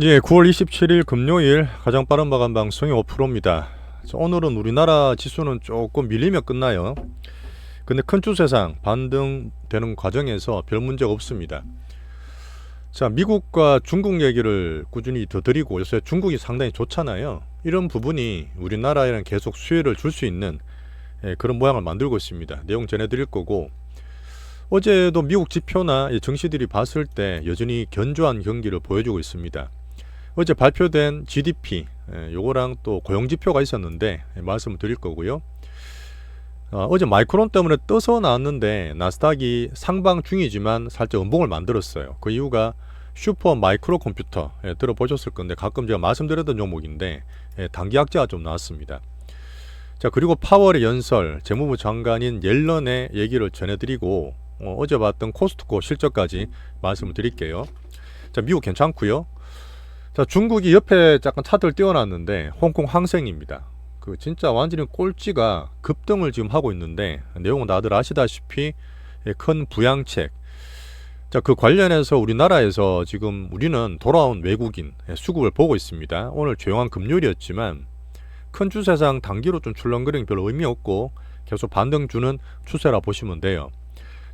예, 9월 27일 금요일 가장 빠른 마감 방송이 5%입니다. 오늘은 우리나라 지수는 조금 밀리며 끝나요. 근데 큰 추세상 반등되는 과정에서 별 문제가 없습니다. 자, 미국과 중국 얘기를 꾸준히 더 드리고 요새 중국이 상당히 좋잖아요. 이런 부분이 우리나라에는 계속 수혜를 줄 수 있는 그런 모양을 만들고 있습니다. 내용 전해드릴 거고, 어제도 미국 지표나 증시들이 봤을 때 여전히 견조한 경기를 보여주고 있습니다. 어제 발표된 GDP 요거랑 또 고용지표가 있었는데 말씀을 드릴 거고요. 어제 마이크론 때문에 떠서 나왔는데 나스닥이 상방 중이지만 살짝 음봉을 만들었어요. 그 이유가 슈퍼 마이크로 컴퓨터 들어보셨을 건데 가끔 제가 말씀드렸던 종목인데 단기 악재가 좀 나왔습니다. 자, 그리고 파월의 연설, 재무부 장관인 옐런의 얘기를 전해드리고 어제 봤던 코스트코 실적까지 말씀을 드릴게요. 자, 미국 괜찮고요. 자, 중국이 옆에 약간 차들 띄워놨는데 홍콩 항생입니다. 그 진짜 완전히 꼴찌가 급등을 지금 하고 있는데 내용은 다들 아시다시피 큰 부양책. 자, 그 관련해서 우리나라에서 지금 우리는 돌아온 외국인 수급을 보고 있습니다. 오늘 조용한 금요일이었지만 큰 추세상 단기로 좀 출렁거리는 별로 의미 없고 계속 반등 주는 추세라 보시면 돼요.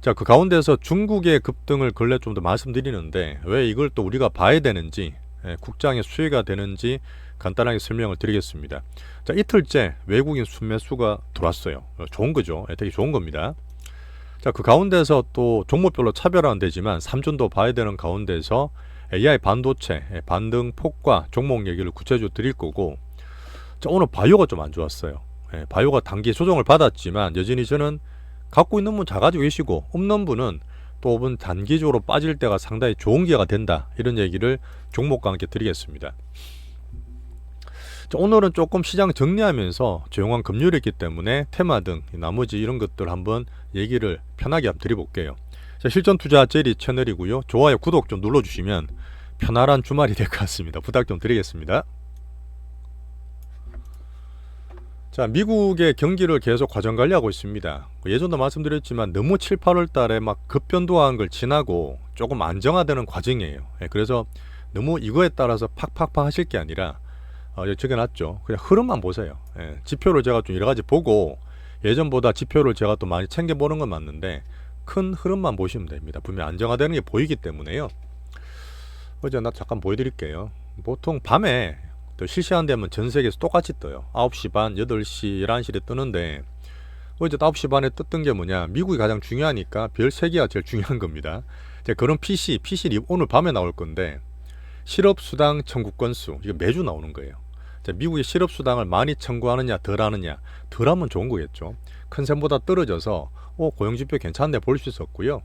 자, 그 가운데서 중국의 급등을 근래 좀 더 말씀드리는데 왜 이걸 또 우리가 봐야 되는지, 국장의 수혜가 되는지 간단하게 설명을 드리겠습니다. 자, 이틀째 외국인 순매수가 들어왔어요. 좋은 거죠. 되게 좋은 겁니다. 자, 그 가운데서 또 종목별로 차별화는 되지만 삼준도 봐야 되는 가운데서 AI 반도체 반등 폭과 종목 얘기를 구체적으로 드릴 거고, 자, 오늘 바이오가 좀 안 좋았어요. 바이오가 단기 조정을 받았지만 여전히 저는 갖고 있는 분 잘 가지고 계시고 없는 분은 또 단기적으로 빠질 때가 상당히 좋은 기회가 된다, 이런 얘기를 종목과 함께 드리겠습니다. 자, 오늘은 조금 시장 정리하면서 조용한 금요일이기 때문에 테마 등 나머지 이런 것들 한번 얘기를 편하게 한번 드려볼게요. 자, 실전 투자 제리 채널이고요. 좋아요, 구독 좀 눌러주시면 편안한 주말이 될 것 같습니다. 부탁 좀 드리겠습니다. 자, 미국의 경기를 계속 과정관리하고 있습니다. 예전도 말씀드렸지만 너무 7, 8월 달에 막 급변동한 걸 지나고 조금 안정화되는 과정이에요. 그래서 너무 이거에 따라서 팍팍팍 하실 게 아니라 적어놨죠. 그냥 흐름만 보세요. 지표를 제가 좀 여러 가지 보고 예전보다 지표를 제가 또 많이 챙겨보는 건 맞는데 큰 흐름만 보시면 됩니다. 분명 안정화되는 게 보이기 때문에요. 어제 나 잠깐 보여드릴게요. 보통 밤에 또 실시간 되면 전 세계에서 똑같이 떠요. 9시 반, 8시, 11시에 뜨는데 어제 9시 반에 떴던 게 뭐냐, 미국이 가장 중요하니까 별 3개가 제일 중요한 겁니다. 그런 PC 오늘 밤에 나올 건데 실업수당 청구 건수 이거 매주 나오는 거예요. 자, 미국이 실업수당을 많이 청구하느냐 덜 하느냐, 덜 하면 좋은 거겠죠. 큰 셈보다 떨어져서 고용지표 괜찮네 볼 수 있었고요.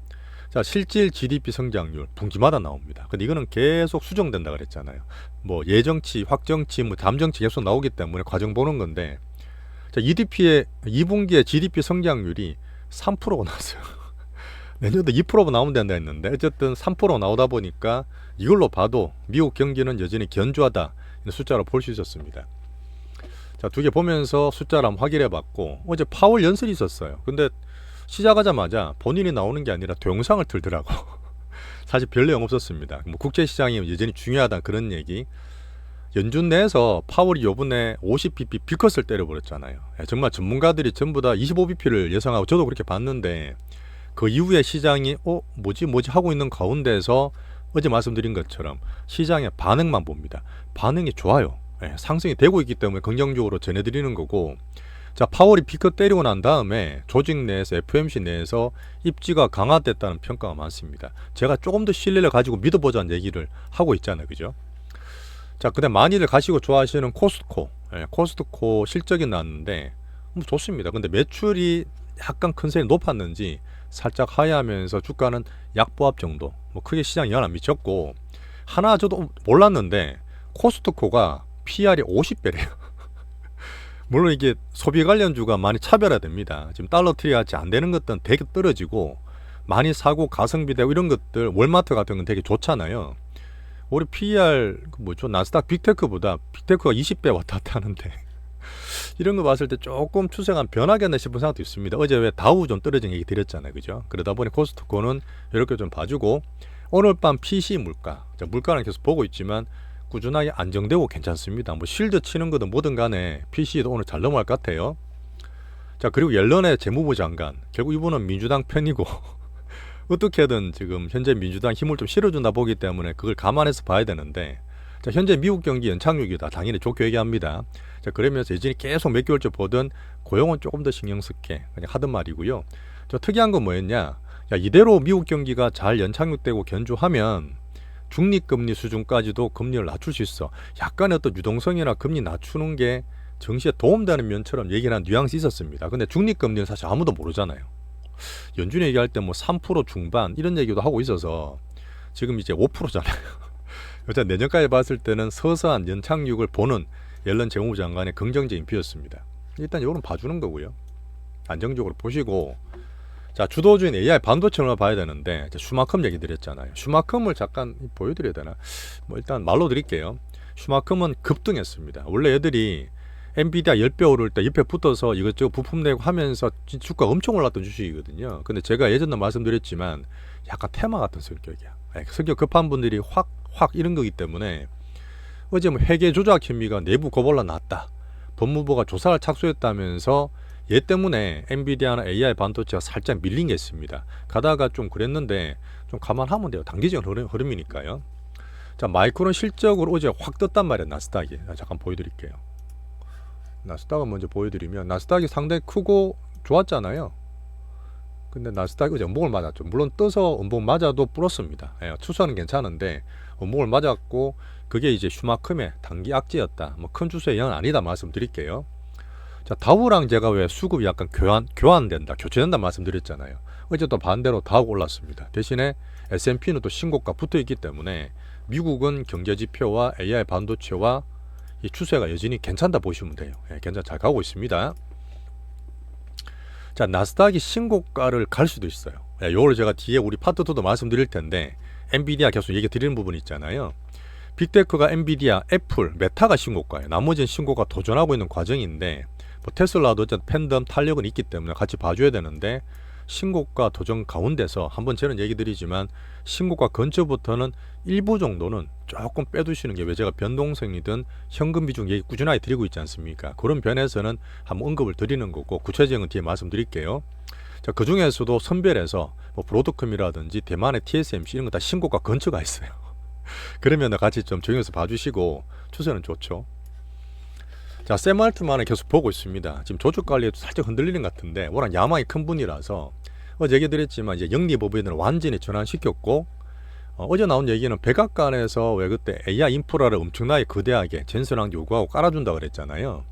자, 실질 GDP 성장률 분기마다 나옵니다. 근데 이거는 계속 수정된다 그랬잖아요. 뭐 예정치, 확정치, 뭐 잠정치 계속 나오기 때문에 과정 보는 건데, 자, EDP의 2분기의 GDP 성장률이 3%가 나왔어요. 내년도 2% 나오면 된다 했는데 어쨌든 3% 나오다 보니까 이걸로 봐도 미국 경기는 여전히 견조하다, 숫자로 볼 수 있었습니다. 자, 두 개 보면서 숫자를 한번 확인해 봤고, 어제 파월 연설이 있었어요. 근데 시작하자마자 본인이 나오는 게 아니라 동영상을 틀더라고. 사실 별 내용 없었습니다. 뭐 국제시장이 여전히 중요하다 그런 얘기. 연준 내에서 파월이 요번에 50bp 비컷을 때려버렸잖아요. 정말 전문가들이 전부 다 25bp를 예상하고 저도 그렇게 봤는데 그 이후에 시장이 뭐지 하고 있는 가운데서 어제 말씀드린 것처럼 시장의 반응만 봅니다. 반응이 좋아요. 상승이 되고 있기 때문에 긍정적으로 전해드리는 거고, 자, 파월이 비컷 때리고 난 다음에 조직 내에서 FOMC 내에서 입지가 강화됐다는 평가가 많습니다. 제가 조금 더 신뢰를 가지고 믿어보자는 얘기를 하고 있잖아요, 그죠? 자, 그다음 많이들 가시고 좋아하시는 코스트코, 코스트코 실적이 나왔는데 뭐 좋습니다. 근데 매출이 약간 컨센이 높았는지 살짝 하회하면서 주가는 약보합 정도, 뭐 크게 시장 영향 안 미쳤고, 하나 저도 몰랐는데 코스트코가 PR이 50배래요. 물론 이게 소비 관련주가 많이 차별화됩니다. 지금 달러트리 같이 안 되는 것들은 되게 떨어지고 많이 사고 가성비 되고 이런 것들, 월마트 같은 건 되게 좋잖아요. 우리 PER 뭐죠, 나스닥 빅테크보다 빅테크가 20배 왔다 갔다 하는데 이런 거 봤을 때 조금 추세가 변하겠나 싶은 생각도 있습니다. 어제 왜 다우 좀 떨어진 얘기 드렸잖아요, 그죠? 그러다 보니 코스트코는 이렇게 좀 봐주고, 오늘 밤 PC 물가, 자, 물가는 계속 보고 있지만 꾸준하게 안정되고 괜찮습니다. 뭐 실드 치는 거든 뭐든 간에 PC도 오늘 잘 넘어갈 것 같아요. 자, 그리고 옐런의 재무부 장관, 결국 이분은 민주당 편이고 어떻게든 지금 현재 민주당 힘을 좀 실어준다 보기 때문에 그걸 감안해서 봐야 되는데, 자, 현재 미국 경기 연착륙이다 당연히 좋게 얘기합니다. 자, 그러면서 예전에 계속 몇 개월째 보던 고용은 조금 더 신경 쓸게 그냥 하던 말이고요. 저 특이한 건 뭐였냐, 야, 이대로 미국 경기가 잘 연착륙되고 견조하면 중립금리 수준까지도 금리를 낮출 수 있어. 약간의 어떤 유동성이나 금리 낮추는 게 정시에 도움되는 면처럼 얘기를 한 뉘앙스 있었습니다. 근데 중립금리는 사실 아무도 모르잖아요. 연준이 얘기할 때 뭐 3% 중반 이런 얘기도 하고 있어서 지금 이제 5%잖아요. 일단 내년까지 봤을 때는 서서한 연착륙을 보는 옐런 재무부 장관의 긍정적인 비였습니다. 일단 이거는 봐주는 거고요. 안정적으로 보시고, 자, 주도주인 AI 반도체를 봐야 되는데 슈마컴 얘기 드렸잖아요. 슈마컴을 잠깐 보여드려야 되나? 뭐 일단 말로 드릴게요. 슈마컴은 급등했습니다. 원래 애들이 엔비디아 10배 오를 때 옆에 붙어서 이것저것 부품 내고 하면서 주가가 엄청 올랐던 주식이거든요. 근데 제가 예전에 말씀드렸지만 약간 테마 같은 성격이야. 성격 급한 분들이 확 이런 거기 때문에 어제 뭐 회계 조작 혐의가 내부 거벌로 났다. 법무부가 조사를 착수했다면서 얘 때문에 엔비디아나 AI 반도체가 살짝 밀린 게 있습니다. 가다가 좀 그랬는데 좀 감안하면 돼요. 단기적인 흐름이니까요. 자, 마이크론 실적으로 어제 확 떴단 말이에요. 나스닥이. 잠깐 보여드릴게요. 나스닥을 먼저 보여드리면 나스닥이 상당히 크고 좋았잖아요. 근데 나스닥이 어제 음봉을 맞았죠. 물론 떠서 음봉 맞아도 플러스입니다. 추세는 괜찮은데 음봉을 맞았고 그게 이제 슈마컴의 단기 악재였다. 뭐 큰 추세의 영은 아니다 말씀드릴게요. 자, 다우랑 제가 왜 수급이 약간 교환된다, 교체된다 말씀드렸잖아요. 어제 또 반대로 다우 올랐습니다. 대신에 S&P는 또 신고가 붙어 있기 때문에 미국은 경제 지표와 AI 반도체와 이 추세가 여전히 괜찮다 보시면 돼요. 괜찮 잘 가고 있습니다. 자, 나스닥이 신고가를 갈 수도 있어요. 요걸 제가 뒤에 우리 파트 2도 말씀드릴 텐데 엔비디아 계속 얘기 드리는 부분 있잖아요. 빅테크가 엔비디아, 애플, 메타가 신고가예요. 나머지는 신고가 도전하고 있는 과정인데 뭐 테슬라도 어쨌든 팬덤 탄력은 있기 때문에 같이 봐줘야 되는데 신고가 도전 가운데서 한번 저는 얘기 드리지만 신고가 근처부터는 일부 정도는 조금 빼두시는 게, 왜 제가 변동성이든 현금 비중 얘기 꾸준하게 드리고 있지 않습니까? 그런 변에서는 한번 언급을 드리는 거고 구체적인 뒤에 말씀드릴게요. 자, 그 중에서도 선별해서 뭐 브로드컴이라든지 대만의 TSMC 이런 거 다 신고가 근처가 있어요. 그러면 같이 좀 정해서 봐주시고 추세는 좋죠. 자, 샘 알트만은 계속 보고 있습니다. 지금 조직 관리에도 살짝 흔들리는 것 같은데 워낙 야망이 큰 분이라서 어제 얘기 드렸지만 이제 영리법인을 완전히 전환시켰고, 어제 나온 얘기는 백악관에서 왜 그때 AI 인프라를 엄청나게 거대하게 전선왕 요구하고 깔아준다 그랬잖아요.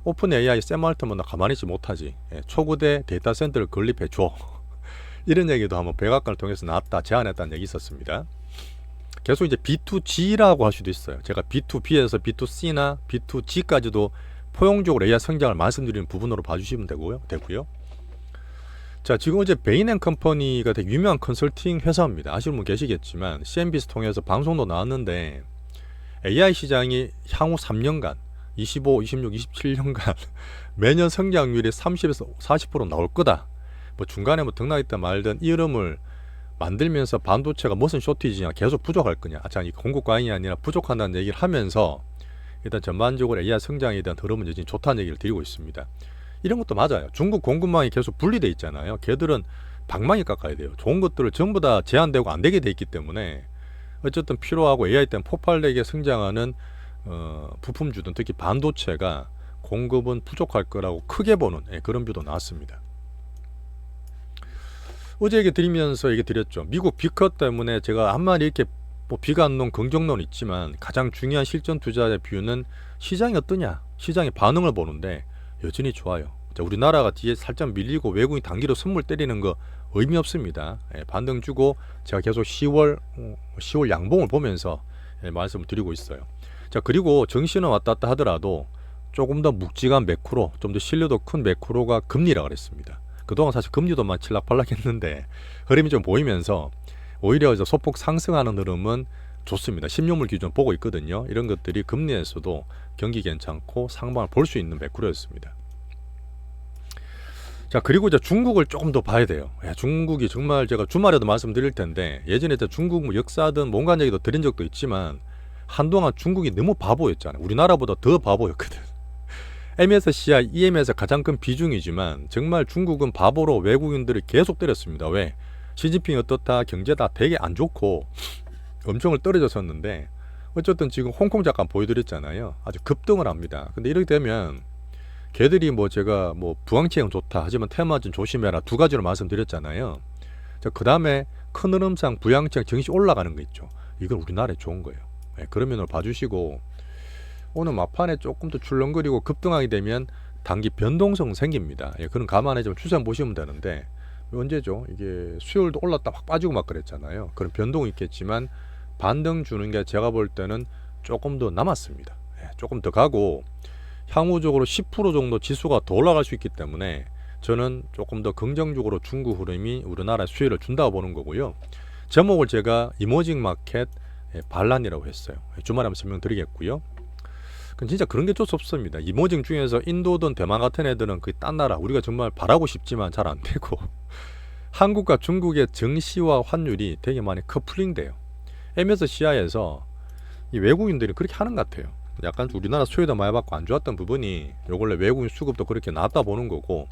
오픈 AI 샘 알트만 가만히 있지 못하지. 초거대 데이터 센터를 건립해줘. 이런 얘기도 한번 백악관을 통해서 나왔다, 제안했다는 얘기 있었습니다. 계속 이제 B2G라고 할 수도 있어요. 제가 B2B에서 B2C나 B2G까지도 포용적으로 AI 성장을 말씀드리는 부분으로 봐주시면 되고요. 자, 지금 어제 베인앤컴퍼니가 되게 유명한 컨설팅 회사입니다. 아시는 분 계시겠지만 CNBC 통해서 방송도 나왔는데 AI 시장이 향후 3년간 25, 26, 27년간 매년 성장률이 30에서 40% 나올 거다. 뭐 중간에 뭐 등락했다 말든 이 흐름을 만들면서 반도체가 무슨 쇼티지냐, 계속 부족할 거냐, 이 공급 과잉이 아니라 부족한다는 얘기를 하면서 일단 전반적으로 AI 성장에 대한 흐름은 여전히 좋다는 얘기를 드리고 있습니다. 이런 것도 맞아요. 중국 공급망이 계속 분리돼 있잖아요. 걔들은 방망이 깎아야 돼요. 좋은 것들을 전부 다 제한되고 안 되게 돼 있기 때문에 어쨌든 필요하고 AI 때문에 폭발되게 성장하는 부품주든 특히 반도체가 공급은 부족할 거라고 크게 보는 그런 뷰도 나왔습니다. 어제 얘기 드리면서 얘기 드렸죠. 미국 비컷 때문에 제가 한마디 이렇게 뭐 비관론, 긍정론 있지만 가장 중요한 실전 투자의 뷰는 시장이 어떠냐, 시장의 반응을 보는데 여전히 좋아요. 자, 우리나라가 뒤에 살짝 밀리고 외국인 단기로 선물 때리는 거 의미 없습니다. 반등 주고 제가 계속 10월 양봉을 보면서 말씀을 드리고 있어요. 자, 그리고 정신은 왔다 갔다 하더라도 조금 더 묵직한 매크로, 좀 더 신뢰도 큰 매크로가 금리라 그랬습니다. 그동안 사실 금리도만 칠락팔락 했는데 흐름이 좀 보이면서 오히려 소폭 상승하는 흐름은 좋습니다. 10년물 기준 보고 있거든요. 이런 것들이 금리에서도 경기 괜찮고 상방을 볼 수 있는 매크로였습니다. 자, 그리고 이제 중국을 조금 더 봐야 돼요. 중국이 정말 제가 주말에도 말씀드릴 텐데 예전에 중국 뭐 역사든 뭔가 얘기도 드린 적도 있지만 한동안 중국이 너무 바보였잖아요. 우리나라보다 더 바보였거든. MSCI, EM에서 가장 큰 비중이지만 정말 중국은 바보로 외국인들을 계속 때렸습니다. 왜? 시진핑이 어떻다, 경제다 되게 안 좋고 엄청을 떨어졌었는데 어쨌든 지금 홍콩 잠깐 보여드렸잖아요. 아주 급등을 합니다. 근데 이렇게 되면 걔들이 뭐 제가 뭐 부항체형 좋다 하지만 테마진 조심해라 두 가지로 말씀드렸잖아요. 그 다음에 큰 흐름상 부양체형 정시 올라가는 거 있죠. 이건 우리나라에 좋은 거예요. 그런 면으로 봐주시고 오늘 막판에 조금 더 출렁거리고 급등하게 되면 단기 변동성 생깁니다. 그런 감안해 좀 추세 보시면 되는데 언제죠? 이게 수요일도 올랐다 확 빠지고 막 그랬잖아요. 그런 변동이 있겠지만 반등 주는 게 제가 볼 때는 조금 더 남았습니다. 조금 더 가고 향후적으로 10% 정도 지수가 더 올라갈 수 있기 때문에 저는 조금 더 긍정적으로 중국 흐름이 우리나라에 수혜를 준다고 보는 거고요. 제목을 제가 이머징 마켓 반란이라고 했어요. 주말에 한번 설명드리겠고요. 진짜 그런 게 어쩔 수 없습니다. 이머징 중에서 인도든 대만 같은 애들은 그 딴 나라 우리가 정말 바라고 싶지만 잘 안 되고 한국과 중국의 증시와 환율이 되게 많이 커플링 돼요. MSCI에서 이 외국인들이 그렇게 하는 것 같아요. 약간 우리나라 수혜도 많이 받고 안 좋았던 부분이 요 근래 외국인 수급도 그렇게 나왔다 보는 거고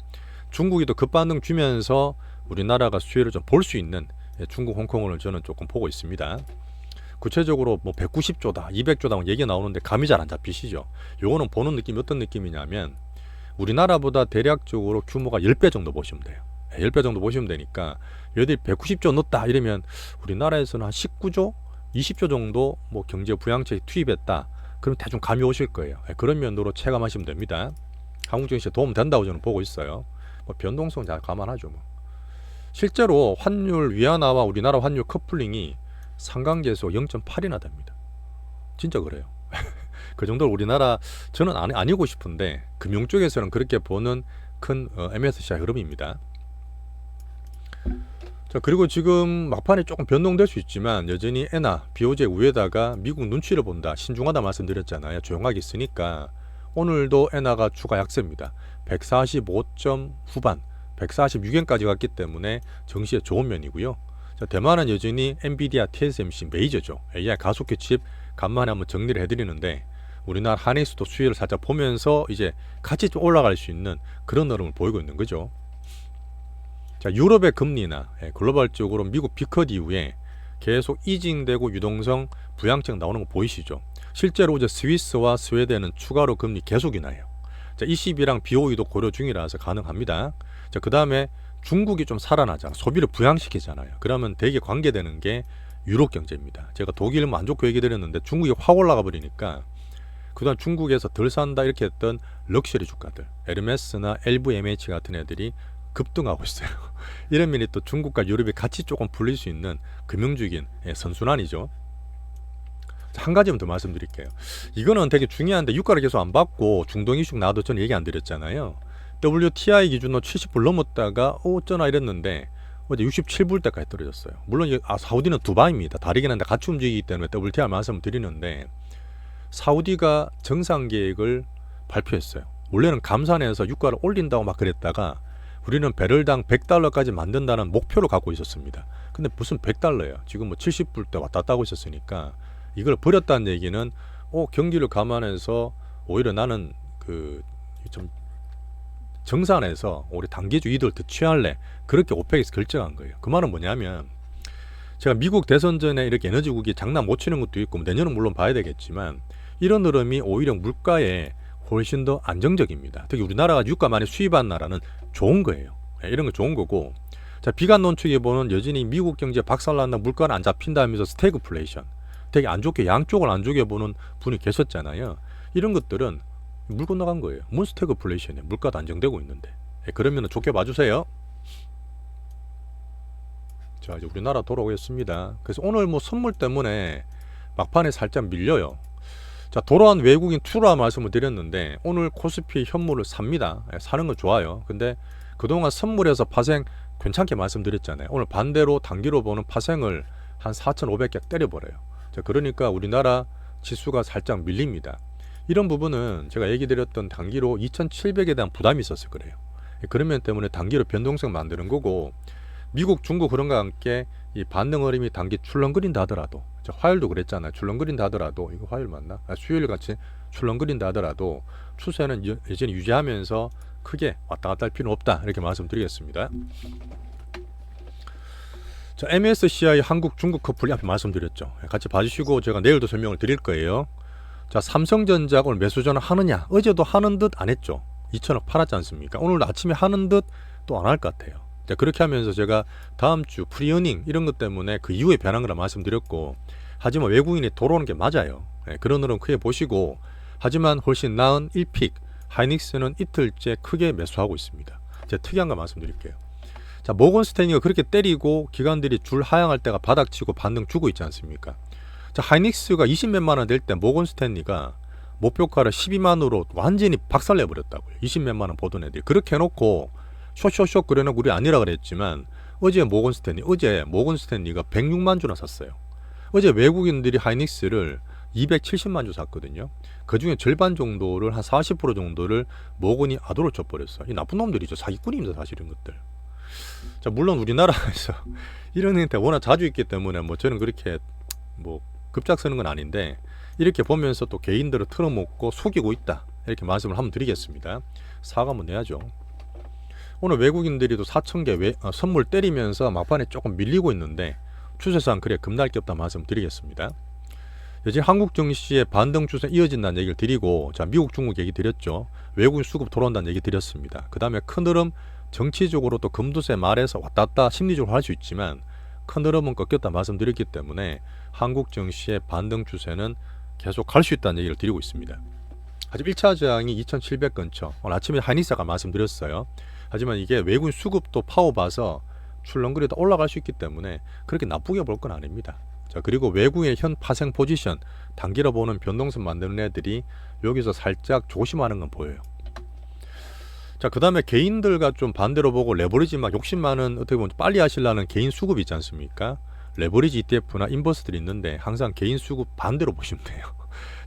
중국이 또 급반등 주면서 우리나라가 수혜를 좀 볼 수 있는 중국 홍콩을 저는 조금 보고 있습니다. 구체적으로 뭐 190조다 200조다 얘기가 나오는데 감이 잘 안 잡히시죠. 요거는 보는 느낌이 어떤 느낌이냐면 우리나라보다 대략적으로 규모가 10배 정도 보시면 돼요. 10배 정도 보시면 되니까 얘들이 190조 넣었다 이러면 우리나라에서는 한 19조 20조 정도 뭐 경제 부양책이 투입했다 그럼 대충 감이 오실 거예요. 그런 면으로 체감하시면 됩니다. 한국 증시에 도움 된다고 저는 보고 있어요. 뭐 변동성 잘 감안하죠. 뭐. 실제로 환율 위안화와 우리나라 환율 커플링이 상관계수 0.8이나 됩니다. 진짜 그래요. 그 정도로 우리나라 저는 아니고 싶은데 금융 쪽에서는 그렇게 보는 큰 MSCI 흐름입니다. 자 그리고 지금 막판에 조금 변동될 수 있지만 여전히 엔화, BOJ 우에다가 미국 눈치를 본다, 신중하다 말씀드렸잖아요. 조용하게 있으니까 오늘도 엔화가 추가 약세입니다. 145점 후반, 146엔까지 갔기 때문에 정시에 좋은 면이고요. 자, 대만은 여전히 엔비디아, TSMC 메이저죠. AI 가속기 칩 간만에 한번 정리를 해드리는데 우리나라 한익수도 수혜를 살짝 보면서 이제 같이 좀 올라갈 수 있는 그런 흐름을 보이고 있는 거죠. 자, 유럽의 금리나 글로벌적으로 미국 비컷 이후에 계속 이징되고 유동성 부양책 나오는 거 보이시죠? 실제로 이제 스위스와 스웨덴은 추가로 금리 계속 인하해요. 자, ECB랑 BOE도 고려 중이라서 가능합니다. 자, 그 다음에 중국이 좀 살아나잖아. 소비를 부양시키잖아요. 그러면 되게 관계되는 게 유럽 경제입니다. 제가 독일은 안 좋고 얘기 드렸는데 중국이 확 올라가 버리니까 그동안 중국에서 덜 산다 이렇게 했던 럭셔리 주가들 에르메스나 LVMH 같은 애들이 급등하고 있어요. 이런 면이 또 중국과 유럽이 같이 조금 불릴 수 있는 금융적인 선순환이죠. 한 가지만 더 말씀드릴게요. 이거는 되게 중요한데 유가를 계속 안 받고 중동 이슈 나도 저는 얘기 안 드렸잖아요. WTI 기준으로 70불 넘었다가 어쩌나 이랬는데 어제 67불 때까지 떨어졌어요. 물론 사우디는 두바이입니다. 다르긴 한데 같이 움직이기 때문에 WTI 말씀을 드리는데 사우디가 정상 계획을 발표했어요. 원래는 감산해서 유가를 올린다고 막 그랬다가 우리는 배럴당 100달러까지 만든다는 목표를 갖고 있었습니다. 근데 무슨 100달러예요. 지금 뭐 70불 때 왔다 갔다 하고 있었으니까 이걸 버렸다는 얘기는 경기를 감안해서 오히려 나는 좀 정산해서 우리 단기주 이득을 더 취할래. 그렇게 오펙에서 결정한 거예요. 그 말은 뭐냐면 제가 미국 대선 전에 이렇게 에너지국이 장난 못 치는 것도 있고 내년은 물론 봐야 되겠지만 이런 흐름이 오히려 물가에 훨씬 더 안정적입니다. 특히 우리나라가 유가 많이 수입한 나라는 좋은 거예요. 이런 거 좋은 거고 자 비관 논축에 보는 여전히 미국 경제 박살난다 물가는 안 잡힌다 하면서 스태그플레이션 되게 안 좋게 양쪽을 안 좋게 보는 분이 계셨잖아요. 이런 것들은 물 건너간 거예요. 뭔 스태그플레이션이에요. 물가도 안정되고 있는데 그러면 좋게 봐주세요. 자 이제 우리나라 돌아오겠습니다. 그래서 오늘 뭐 선물 때문에 막판에 살짝 밀려요. 자 돌아온 외국인 투라 말씀을 드렸는데 오늘 코스피 현물을 삽니다. 사는 건 좋아요. 근데 그동안 선물에서 파생 괜찮게 말씀드렸잖아요. 오늘 반대로 단기로 보는 파생을 한 4,500개 때려버려요. 자 그러니까 우리나라 지수가 살짝 밀립니다. 이런 부분은 제가 얘기 드렸던 단기로 2,700에 대한 부담이 있었을 거예요. 그런 면 때문에 단기로 변동성 만드는 거고 미국, 중국 그런 것과 함께 이 반등 흐름이 단기 출렁거린다 하더라도 화요일도 그랬잖아요. 출렁거린다 하더라도, 이거 화요일 맞나? 수요일 같이 출렁거린다 하더라도 추세는 여전히 유지하면서 크게 왔다 갔다 할 필요는 없다, 이렇게 말씀드리겠습니다. 자, MSCI 한국 중국 커플이 앞에 말씀드렸죠. 같이 봐주시고 제가 내일도 설명을 드릴 거예요. 자, 삼성전자가 오늘 매수 전환 하느냐? 어제도 하는 듯 안 했죠. 2천억 팔았지 않습니까? 오늘 아침에 하는 듯 또 안 할 것 같아요. 자, 그렇게 하면서 제가 다음 주 프리어닝 이런 것 때문에 그 이후에 변한 거라 말씀드렸고, 하지만 외국인이 돌아오는 게 맞아요. 그런 흐름 크게 보시고, 하지만 훨씬 나은 1픽 하이닉스는 이틀째 크게 매수하고 있습니다. 제가 특이한 거 말씀드릴게요. 자, 모건 스탠리가 그렇게 때리고 기관들이 줄 하향할 때가 바닥치고 반등 주고 있지 않습니까? 자, 하이닉스가 20몇만 원 될 때 모건 스탠리가 목표가를 12만으로 완전히 박살내버렸다고요. 20몇만 원 보던 애들이. 그렇게 해놓고 쇼쇼쇼 그래놓고 우리 아니라 그랬지만 어제 모건 스탠리가 106만 주나 샀어요. 어제 외국인들이 하이닉스를 270만 주 샀거든요. 그 중에 절반 정도를, 한 40% 정도를 모건이 아도로 쳐버렸어. 이 나쁜 놈들이죠. 사기꾼입니다, 사실 이런 것들. 자, 물론 우리나라에서 이런 행태 워낙 자주 있기 때문에 뭐 저는 그렇게 뭐 급작서는 건 아닌데, 이렇게 보면서 또 개인들을 틀어먹고 속이고 있다, 이렇게 말씀을 한번 드리겠습니다. 사과 한번 내야죠. 오늘 외국인들이 또 4,000개 선물 때리면서 막판에 조금 밀리고 있는데 추세상 그래 겁날 게 없다 말씀 드리겠습니다. 여전히 한국 증시의 반등 추세 이어진다는 얘기를 드리고, 자, 미국 중국 얘기 드렸죠. 외국인 수급 돌아온다는 얘기 드렸습니다. 그 다음에 큰 흐름, 정치적으로 또 금두세 말에서 왔다 갔다 심리적으로 할 수 있지만 큰 흐름은 꺾였다 말씀드렸기 때문에 한국 증시의 반등 추세는 계속 갈 수 있다는 얘기를 드리고 있습니다. 하지만 1차 저항이 2700 근처, 오늘 아침에 하이닉스가 말씀드렸어요. 하지만 이게 외국인 수급도 파워봐서 출렁거리다 올라갈 수 있기 때문에 그렇게 나쁘게 볼 건 아닙니다. 자, 그리고 외국인의 현 파생 포지션, 단기로 보는 변동성 만드는 애들이 여기서 살짝 조심하는 건 보여요. 자, 그 다음에 개인들과 좀 반대로 보고 레버리지 막 욕심 많은, 어떻게 보면 빨리 하시려는 개인 수급 있지 않습니까? 레버리지 ETF나 인버스들이 있는데 항상 개인 수급 반대로 보시면 돼요.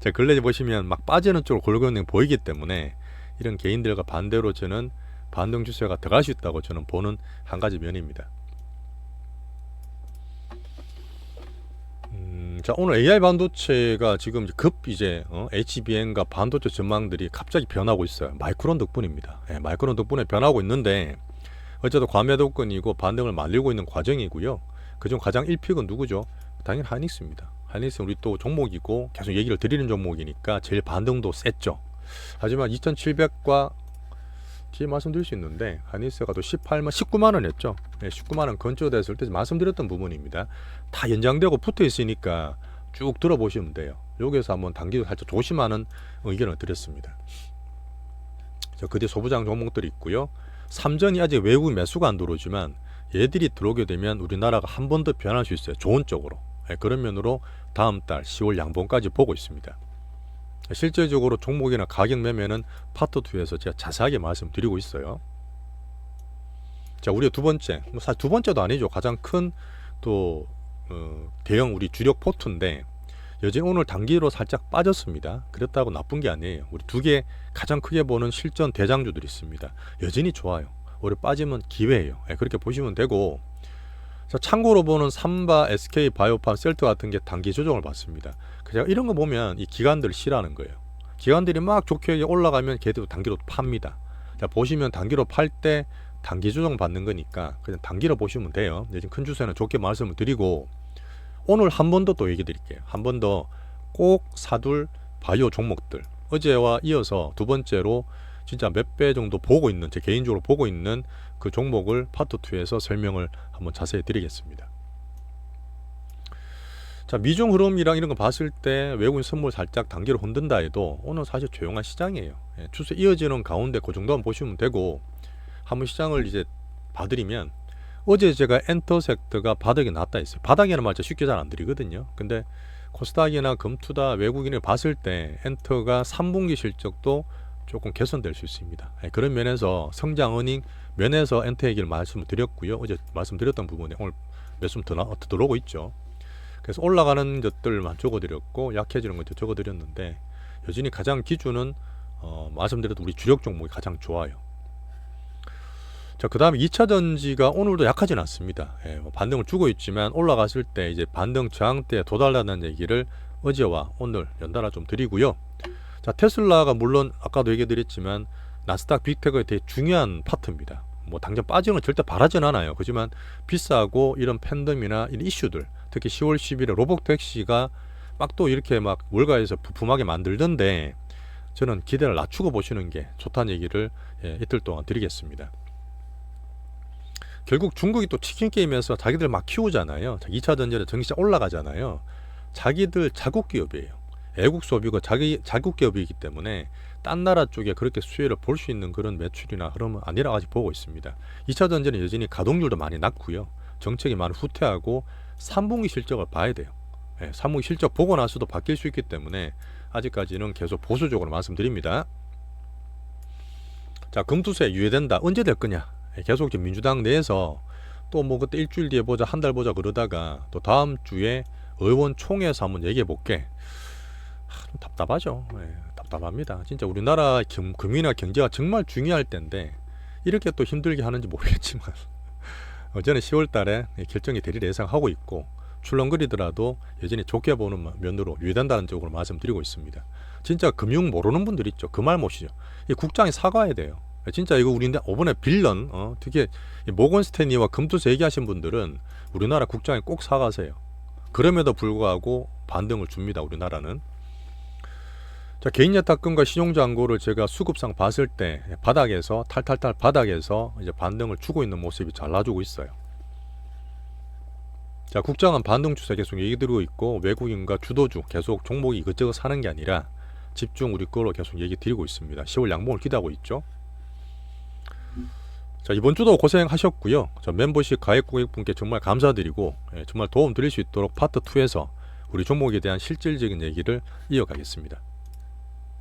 자, 근래 보시면 막 빠지는 쪽으로 골고루 보이기 때문에 이런 개인들과 반대로 저는 반등 추세가 들어갈 수 있다고 저는 보는 한 가지 면입니다. 자, 오늘 AI 반도체가 지금 이제 HBM과 반도체 전망들이 갑자기 변하고 있어요. 마이크론 덕분입니다. 마이크론 덕분에 변하고 있는데 어쨌든 과매도권이고 반등을 말리고 있는 과정이고요. 그중 가장 1픽은 누구죠? 당연히 하이닉스입니다. 하이닉스는 우리 또 종목이고 계속 얘기를 드리는 종목이니까 제일 반등도 셌죠. 하지만 2700과 뒤에 말씀드릴 수 있는데 하이닉스가 또 19만 원 했죠. 19만 원 근처됐을 때 말씀드렸던 부분입니다. 다 연장되고 붙어 있으니까 쭉 들어보시면 돼요. 여기서 한번 단기로 살짝 조심하는 의견을 드렸습니다. 자, 그 뒤에 소부장 종목들이 있고요. 삼전이 아직 외국 매수가 안 들어오지만 얘들이 들어오게 되면 우리나라가 한 번 더 변할 수 있어요. 좋은 쪽으로. 그런 면으로 다음 달 10월 양봉까지 보고 있습니다. 실제적으로 종목이나 가격 매매는 파트 2에서 제가 자세하게 말씀드리고 있어요. 자, 우리 두 번째, 사실 두 번째도 아니죠. 가장 큰 또 대형 우리 주력 포트인데 여전히 오늘 단기로 살짝 빠졌습니다. 그렇다고 나쁜 게 아니에요. 우리 두 개 가장 크게 보는 실전 대장주들이 있습니다. 여전히 좋아요. 오늘 빠지면 기회예요. 그렇게 보시면 되고, 자, 참고로 보는 삼바, SK 바이오팜, 셀트 같은 게 단기 조정을 받습니다. 제가 이런 거 보면 이 기관들을 싫어하는 거예요. 기관들이 막 좋게 올라가면 걔도 단기로 팝니다. 자, 보시면 단기로 팔 때 단기 조정 받는 거니까 그냥 단기로 보시면 돼요. 지금 큰 추세는 좋게 말씀을 드리고, 오늘 한 번 더 또 얘기 드릴게요. 한 번 더 꼭 사둘 바이오 종목들, 어제와 이어서 두 번째로 진짜 몇 배 정도 보고 있는, 제 개인적으로 보고 있는 그 종목을 파트 2에서 설명을 한번 자세히 드리겠습니다. 자, 미중 흐름이랑 이런 거 봤을 때 외국인 선물 살짝 단기로 흔든다 해도 오늘 사실 조용한 시장이에요. 추세 이어지는 가운데 그 정도만 보시면 되고, 한번 시장을 이제 봐드리면 어제 제가 엔터섹트가 바닥에 났다 했어요. 바닥에는 말자 쉽게 잘 안 드리거든요. 근데 코스닥이나 금투다 외국인을 봤을 때 엔터가 3분기 실적도 조금 개선될 수 있습니다. 그런 면에서 성장 어닝 면에서 엔터 얘기를 말씀을 드렸고요. 어제 말씀드렸던 부분에 오늘 매수 더 들어오고 있죠. 그래서 올라가는 것들만 적어드렸고 약해지는 것들 적어드렸는데 여전히 가장 기준은 말씀드렸던 우리 주력 종목이 가장 좋아요. 자, 그 다음에 2차 전지가 오늘도 약하진 않습니다. 뭐 반등을 주고 있지만 올라갔을 때 이제 반등 저항대에 도달하는 얘기를 어제와 오늘 연달아 좀 드리고요. 자, 테슬라가 물론 아까도 얘기 드렸지만 나스닥 빅테크의 되게 중요한 파트입니다. 뭐 당장 빠지는 건 절대 바라진 않아요. 그렇지만 비싸고 이런 팬덤이나 이런 이슈들, 특히 10월 10일에 로보택시가 막 또 이렇게 막 월가에서 부품하게 만들던데 저는 기대를 낮추고 보시는 게 좋다는 얘기를 이틀 동안 드리겠습니다. 결국 중국이 또 치킨 게임에서 자기들 막 키우잖아요. 2차 전지에 전기차 올라가잖아요. 자기들 자국 기업이에요. 애국 소비고 자국 기업이기 때문에 딴 나라 쪽에 그렇게 수혜를 볼 수 있는 그런 매출이나 흐름은 아니라 아직 보고 있습니다. 2차 전지는 여전히 가동률도 많이 낮고요. 정책이 많이 후퇴하고 3분기 실적을 봐야 돼요. 3분기 실적 보고 나서도 바뀔 수 있기 때문에 아직까지는 계속 보수적으로 말씀드립니다. 자, 금투세 유예된다. 언제 될 거냐? 계속 지금 민주당 내에서 또 뭐 그때 일주일 뒤에 보자, 한 달 보자 그러다가 또 다음 주에 의원총회에서 한번 얘기해 볼게. 좀 답답하죠. 답답합니다. 진짜 우리나라 금융이나 경제가 정말 중요할 때인데 이렇게 또 힘들게 하는지 모르겠지만 어제는 10월 달에 결정이 되리라 예상하고 있고 출렁거리더라도 여전히 좋게 보는 면으로 유예된다는 쪽으로 말씀드리고 있습니다. 진짜 금융 모르는 분들 있죠. 그 말 못이죠. 이 국장이 사과해야 돼요. 진짜 이거 우리 이번에 빌런 특히 모건 스탠리와 금투세 얘기하신 분들은 우리나라 국장이 꼭 사과하세요. 그럼에도 불구하고 반등을 줍니다. 우리나라는. 자, 개인 예탁금과 신용잔고를 제가 수급상 봤을 때 바닥에서 탈탈탈 바닥에서 이제 반등을 주고 있는 모습이 잘 나주고 있어요. 자, 국장은 반등 추세 계속 얘기 드리고 있고 외국인과 주도주 계속 종목이 이것저것 사는 게 아니라 집중 우리 거로 계속 얘기 드리고 있습니다. 10월 양봉을 기대하고 있죠. 자, 이번 주도 고생하셨고요. 저 멤버십 가입 고객분께 정말 감사드리고 정말 도움 드릴 수 있도록 파트 2에서 우리 종목에 대한 실질적인 얘기를 이어가겠습니다.